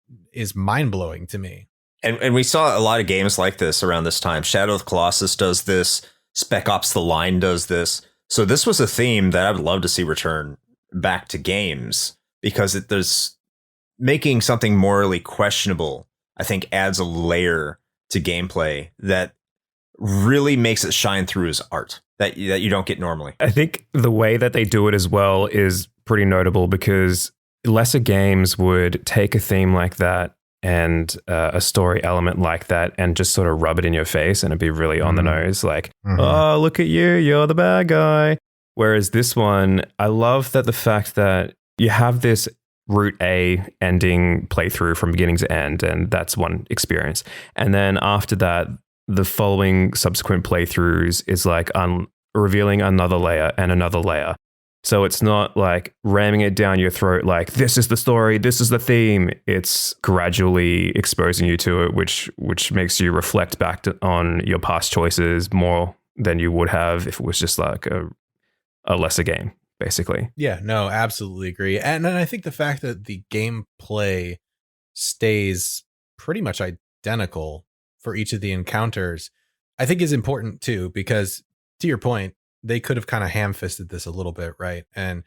mind-blowing to me. And we saw a lot of games like this around this time. Shadow of the Colossus does this. Spec Ops: The Line does this. So this was a theme that I would love to see return back to games, because there's making something morally questionable, I think, adds a layer to gameplay that really makes it shine through as art that you don't get normally. I think the way that they do it as well is pretty notable, because lesser games would take a theme like that and a story element like that and just sort of rub it in your face, and it'd be really on the nose, like, oh, look at you, you're the bad guy. Whereas this one, I love that the fact that you have this Route A ending playthrough from beginning to end, and that's one experience. And then after that, the following subsequent playthroughs is like revealing another layer and another layer. So it's not like ramming it down your throat like, this is the story, this is the theme. It's gradually exposing you to it, which makes you reflect back on your past choices more than you would have if it was just like a lesser game, basically. Yeah, no, absolutely agree. And I think the fact that the gameplay stays pretty much identical for each of the encounters, I think is important too, because to your point, they could have kind of ham-fisted this a little bit, right? And,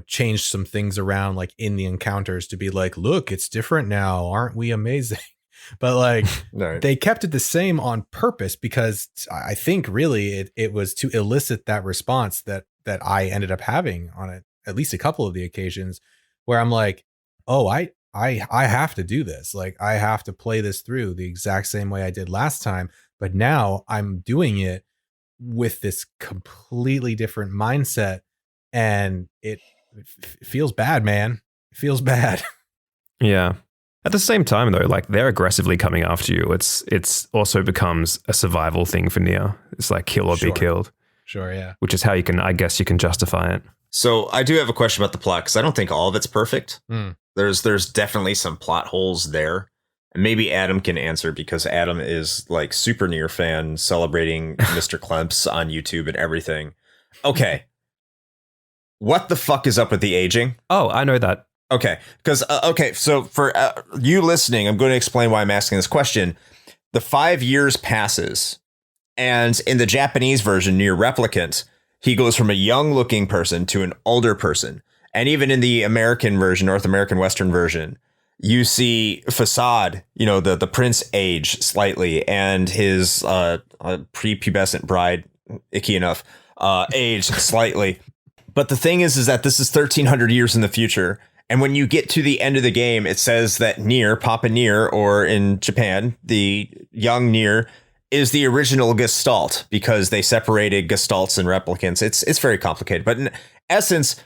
changed some things around like in the encounters to be like, look, it's different now. Aren't we amazing? But like Right. they kept it the same on purpose because I think really it was to elicit that response that I ended up having on it at least a couple of the occasions where I'm like, oh, I have to do this. Like I have to play this through the exact same way I did last time. But now I'm doing it with this completely different mindset, and it feels bad, man. It feels bad. Yeah. At the same time, though, like they're aggressively coming after you. It's also becomes a survival thing for NieR. It's like kill or be killed. Sure, yeah. Which is how you can justify it. So I do have a question about the plot because I don't think all of it's perfect. Mm. There's definitely some plot holes there. And maybe Adam can answer because Adam is like super NieR fan, celebrating Mr. Klemps on YouTube and everything. Okay. What the fuck is up with the aging? Oh, I know that. Okay. Because, so for you listening, I'm going to explain why I'm asking this question. The 5 years passes, and in the Japanese version, NieR Replicant, he goes from a young looking person to an older person. And even in the American version, North American Western version, you see Facade, the prince age slightly, and his prepubescent bride, icky enough, age slightly. But the thing is that this is 1,300 years in the future. And when you get to the end of the game, it says that NieR, Papa NieR, or in Japan, the young NieR, is the original Gestalt because they separated Gestalts and replicants. It's very complicated. But in essence,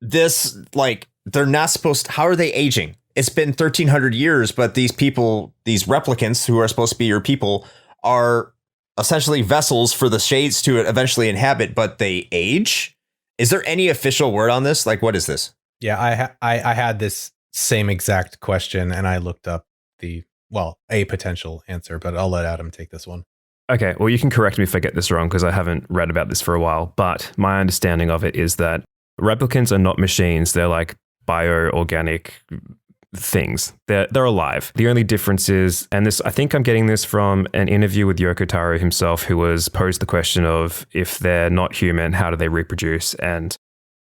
this, like, they're not supposed to, how are they aging? It's been 1,300 years, but these people, these replicants who are supposed to be your people, are essentially vessels for the shades to eventually inhabit, but they age? Is there any official word on this? Like, what is this? Yeah, I had this same exact question, and I looked up a potential answer, but I'll let Adam take this one. Okay, well, you can correct me if I get this wrong because I haven't read about this for a while, but my understanding of it is that replicants are not machines. They're like bioorganic things. They're alive. The only difference is, and this, I think I'm getting this from an interview with Yoko Taro himself, who was posed the question of if they're not human, how do they reproduce? And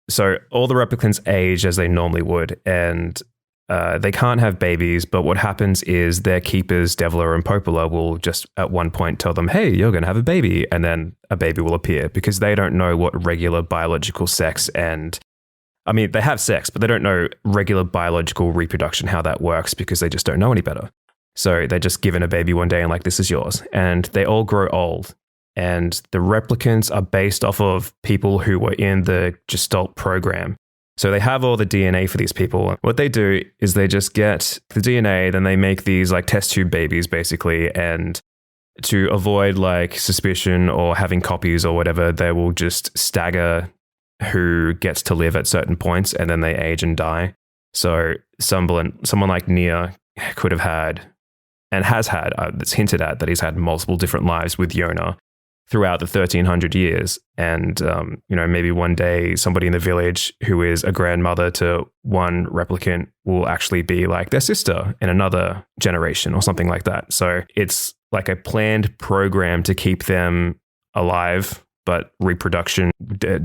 so all the replicants age as they normally would, and they can't have babies, but what happens is their keepers, Deviler and Popola, will just at one point tell them, hey, you're going to have a baby, and then a baby will appear because they don't know what regular biological sex and, I mean, they have sex, but they don't know regular biological reproduction, how that works, because they just don't know any better. So they're just given a baby one day and like, this is yours. And they all grow old. And the replicants are based off of people who were in the Gestalt program. So they have all the DNA for these people. What they do is they just get the DNA, then they make these like test tube babies basically. And to avoid like suspicion or having copies or whatever, they will just stagger who gets to live at certain points, and then they age and die. So someone like NieR could have had, and has had, it's hinted at that he's had multiple different lives with Yona throughout the 1,300 years. And, maybe one day somebody in the village who is a grandmother to one replicant will actually be like their sister in another generation or something like that. So it's like a planned program to keep them alive, but reproduction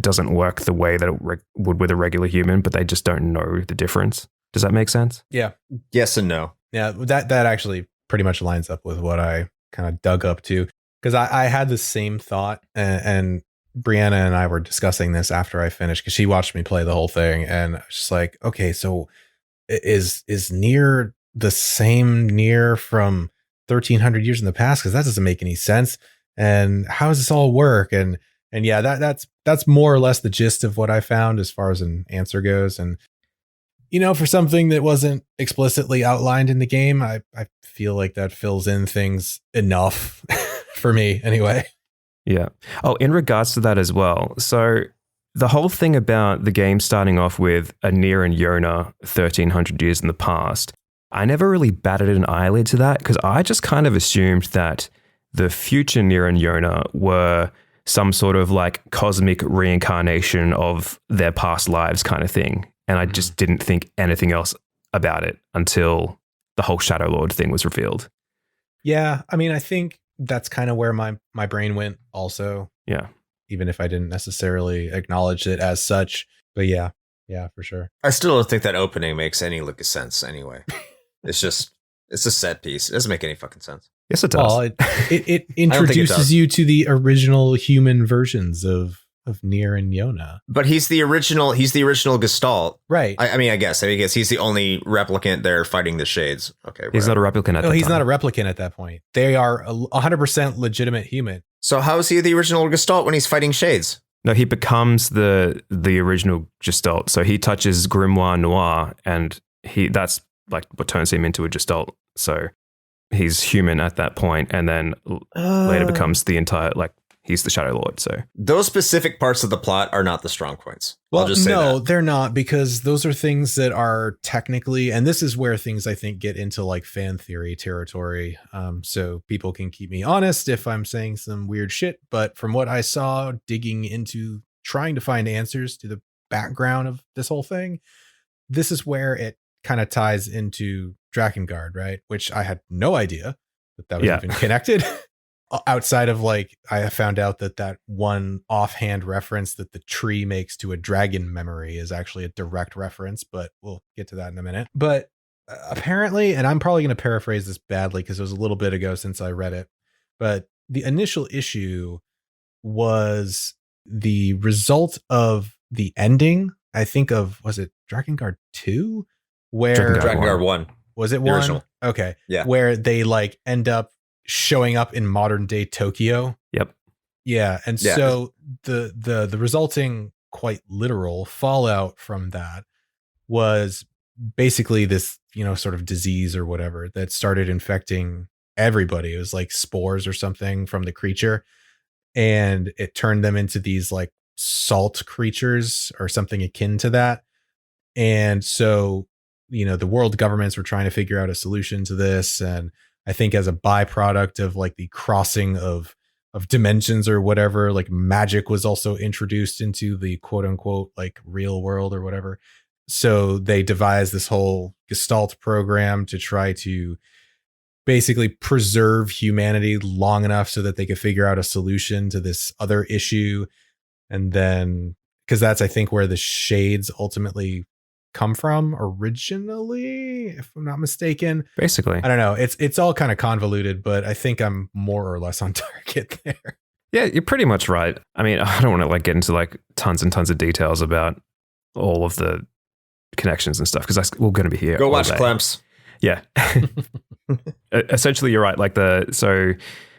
doesn't work the way that it would with a regular human, but they just don't know the difference. Does that make sense? Yeah. Yes and no. Yeah, that actually pretty much lines up with what I kind of dug up to. Because I had the same thought, and Brianna and I were discussing this after I finished, because she watched me play the whole thing, and I was just like, okay, so is NieR the same NieR from 1,300 years in the past? Because that doesn't make any sense. And how does this all work? And yeah, that's more or less the gist of what I found as far as an answer goes. And for something that wasn't explicitly outlined in the game, I feel like that fills in things enough. For me, anyway. Yeah. Oh, in regards to that as well. So the whole thing about the game starting off with a NieR and Yona 1,300 years in the past, I never really batted an eyelid to that because I just kind of assumed that the future NieR and Yona were some sort of like cosmic reincarnation of their past lives kind of thing. And I just didn't think anything else about it until the whole Shadow Lord thing was revealed. Yeah. I mean, I think that's kind of where my brain went also. Yeah. Even if I didn't necessarily acknowledge it as such. But yeah, for sure. I still don't think that opening makes any lick of sense anyway. It's a set piece. It doesn't make any fucking sense. Yes, it does. Well, it introduces you to the original human versions of NieR and Yona. But he's the original Gestalt. Right. I guess he's the only replicant there fighting the shades. Okay. He's not a replicant at that time. He's not a replicant at that point. They are 100% legitimate human. So how is he the original Gestalt when he's fighting shades? No, he becomes the original Gestalt. So he touches Grimoire Noir, and that's like what turns him into a Gestalt. So he's human at that point, and then later becomes the entire, like, he's the Shadow Lord. So those specific parts of the plot are not the strong points. Well, I'll just say no, that. They're not, because those are things that are technically, and this is where things I think get into like fan theory territory. So people can keep me honest if I'm saying some weird shit. But from what I saw digging into trying to find answers to the background of this whole thing, this is where it kind of ties into Drakengard, right? Which I had no idea that was even connected. Outside of, like, I found out that one offhand reference that the tree makes to a dragon memory is actually a direct reference, but we'll get to that in a minute. But apparently, and I'm probably going to paraphrase this badly because it was a little bit ago since I read it, but the initial issue was the result of the ending, I think of, was it Drakengard 2? Where Drakengard 1. Was it The 1? original. Okay. Yeah. Where they like end up showing up in modern day Tokyo. Yep. Yeah. And so the resulting quite literal fallout from that was basically this, sort of disease or whatever that started infecting everybody. It was like spores or something from the creature. And it turned them into these like salt creatures or something akin to that. And so, the world governments were trying to figure out a solution to this. And I think as a byproduct of like the crossing of dimensions or whatever, like magic was also introduced into the quote unquote like real world or whatever. So they devised this whole Gestalt program to try to basically preserve humanity long enough so that they could figure out a solution to this other issue. And then, because that's, I think, where the shades ultimately come from originally, if I'm not mistaken. Basically. I don't know. It's all kind of convoluted, but I think I'm more or less on target there. Yeah, you're pretty much right. I mean, I don't want to like get into like tons and tons of details about all of the connections and stuff because we're going to be here. Go watch Clamps. Yeah. Essentially, you're right. Like the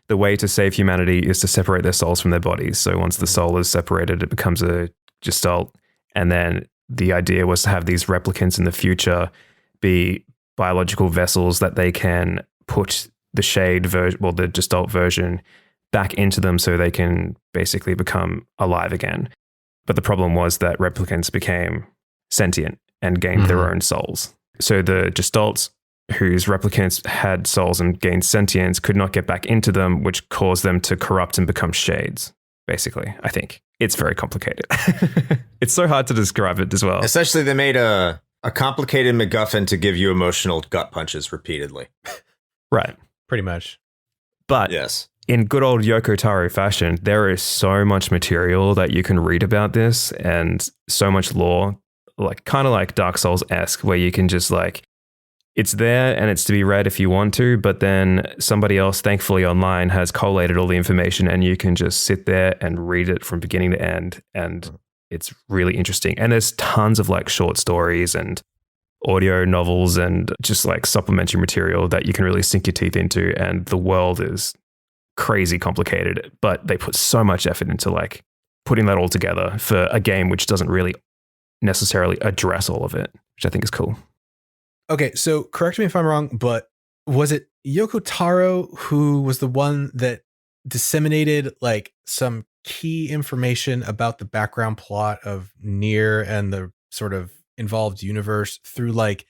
way to save humanity is to separate their souls from their bodies. So once the soul is separated, it becomes a Gestalt, and then the idea was to have these replicants in the future be biological vessels that they can put the shade version, well, the Gestalt version back into them so they can basically become alive again. But the problem was that replicants became sentient and gained their own souls. So the Gestalts whose replicants had souls and gained sentience could not get back into them, which caused them to corrupt and become shades, basically, I think. It's very complicated. It's so hard to describe it as well. Essentially, they made a complicated MacGuffin to give you emotional gut punches repeatedly. Right. Pretty much. But yes, in good old Yoko Taro fashion, there is so much material that you can read about this and so much lore, like kind of like Dark Souls-esque, where you can just like, it's there and it's to be read if you want to, but then somebody else, thankfully online, has collated all the information and you can just sit there and read it from beginning to end. And it's really interesting. And there's tons of like short stories and audio novels and just like supplementary material that you can really sink your teeth into. And the world is crazy complicated, but they put so much effort into like putting that all together for a game which doesn't really necessarily address all of it, which I think is cool. Okay, so correct me if I'm wrong, but was it Yoko Taro who was the one that disseminated like some key information about the background plot of NieR and the sort of involved universe through like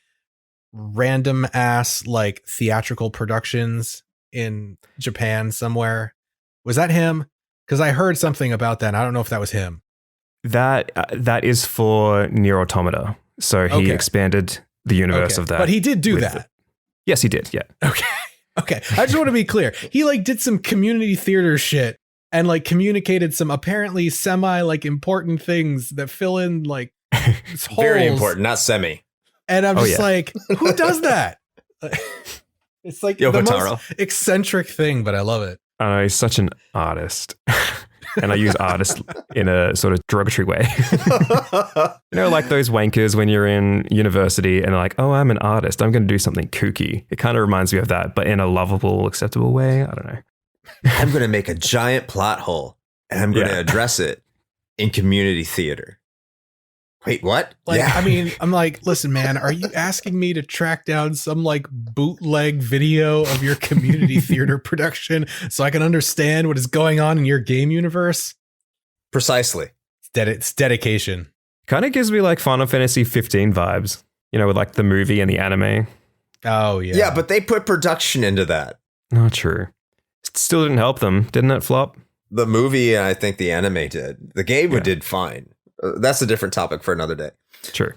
random ass like theatrical productions in Japan somewhere? Was that him? Because I heard something about that. And I don't know if that was him. That is for NieR Automata. So he expanded the universe of that. But he did do that. Yes, he did. Yeah. Okay. I just want to be clear. He like did some community theater shit and like communicated some apparently semi like important things that fill in like It's Very holes. important, not semi. And I'm just like, who does that? It's like Yoko the Taro. most eccentric thing, but I love it. I know, he's such an artist. And I use artist in a sort of derogatory way. Like those wankers when you're in university and they're like, oh, I'm an artist. I'm going to do something kooky. It kind of reminds me of that, but in a lovable, acceptable way. I don't know. I'm going to make a giant plot hole and I'm going to address it in community theater. Wait, what? Like, I mean, I'm like, listen, man, are you asking me to track down some like bootleg video of your community theater production so I can understand what is going on in your game universe? Precisely. It's dedication. Kind of gives me like Final Fantasy 15 vibes, with like the movie and the anime. Oh, yeah. Yeah, but they put production into that. Not true. It still didn't help them. Didn't it flop? The movie, I think the anime did. The game did fine. That's a different topic for another day. True.